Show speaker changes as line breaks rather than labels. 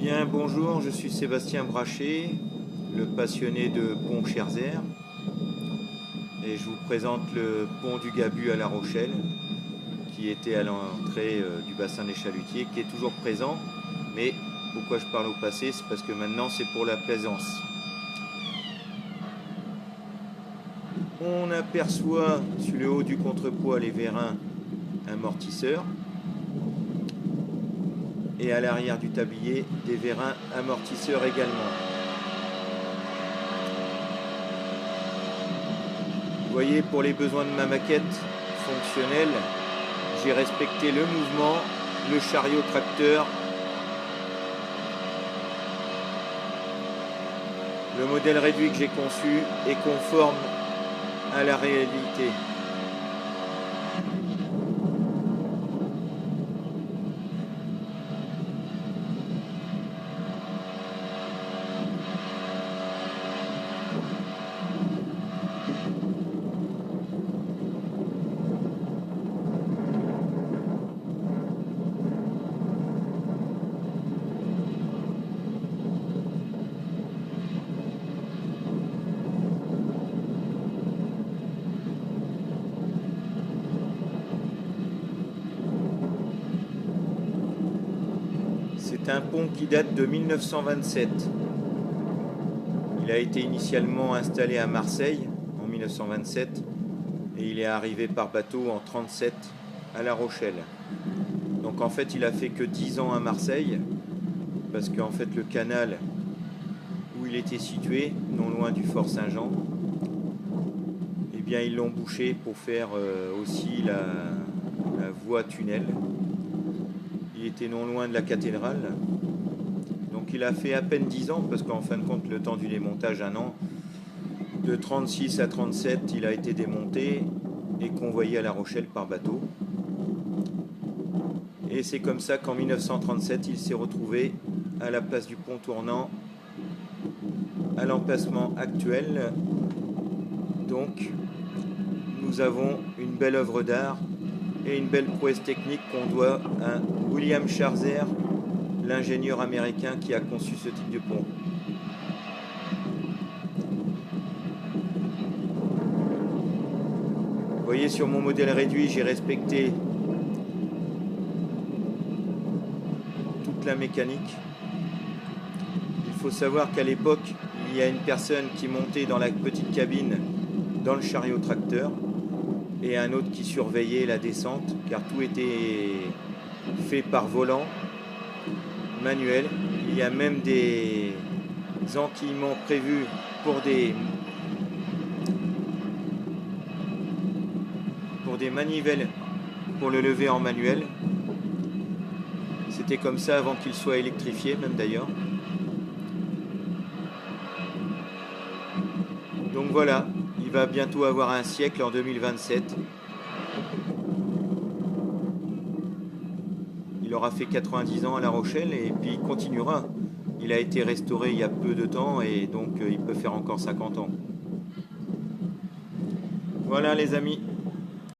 Bien, bonjour, je suis Sébastien Brachet, le passionné de pont Scherzer, et je vous présente le pont du Gabu à La Rochelle, qui était à l'entrée du bassin des Chalutiers, qui est toujours présent, mais pourquoi je parle au passé, c'est parce que maintenant c'est pour la plaisance. On aperçoit sur le haut du contrepoids les vérins amortisseurs, et à l'arrière du tablier des vérins amortisseurs également. Vous voyez, pour les besoins de ma maquette fonctionnelle, j'ai respecté le mouvement, le chariot tracteur, le modèle réduit que j'ai conçu est conforme à la réalité. C'est un pont qui date de 1927. Il a été initialement installé à Marseille en 1927 et il est arrivé par bateau en 1937 à La Rochelle. Donc en fait il a fait que 10 ans à Marseille parce qu'en fait le canal où il était situé, non loin du Fort Saint-Jean, eh bien ils l'ont bouché pour faire aussi la voie tunnel. Il était non loin de la cathédrale. Donc il a fait à peine 10 ans, parce qu'en fin de compte, le temps du démontage, un an. De 36 à 37, il a été démonté et convoyé à La Rochelle par bateau. Et c'est comme ça qu'en 1937, il s'est retrouvé à la place du pont tournant, à l'emplacement actuel. Donc, nous avons une belle œuvre d'art et une belle prouesse technique qu'on doit à William Scherzer, l'ingénieur américain qui a conçu ce type de pont. Vous voyez, sur mon modèle réduit, j'ai respecté toute la mécanique. Il faut savoir qu'à l'époque, il y a une personne qui montait dans la petite cabine dans le chariot tracteur et un autre qui surveillait la descente, car tout était fait par volant manuel. Il y a même des enquillements prévus pour des manivelles pour le lever en manuel. C'était comme ça avant qu'il soit électrifié, même d'ailleurs. Donc voilà, il va bientôt avoir un siècle en 2027. Il aura fait 90 ans à La Rochelle et puis il continuera. Il a été restauré il y a peu de temps et donc il peut faire encore 50 ans. Voilà les amis.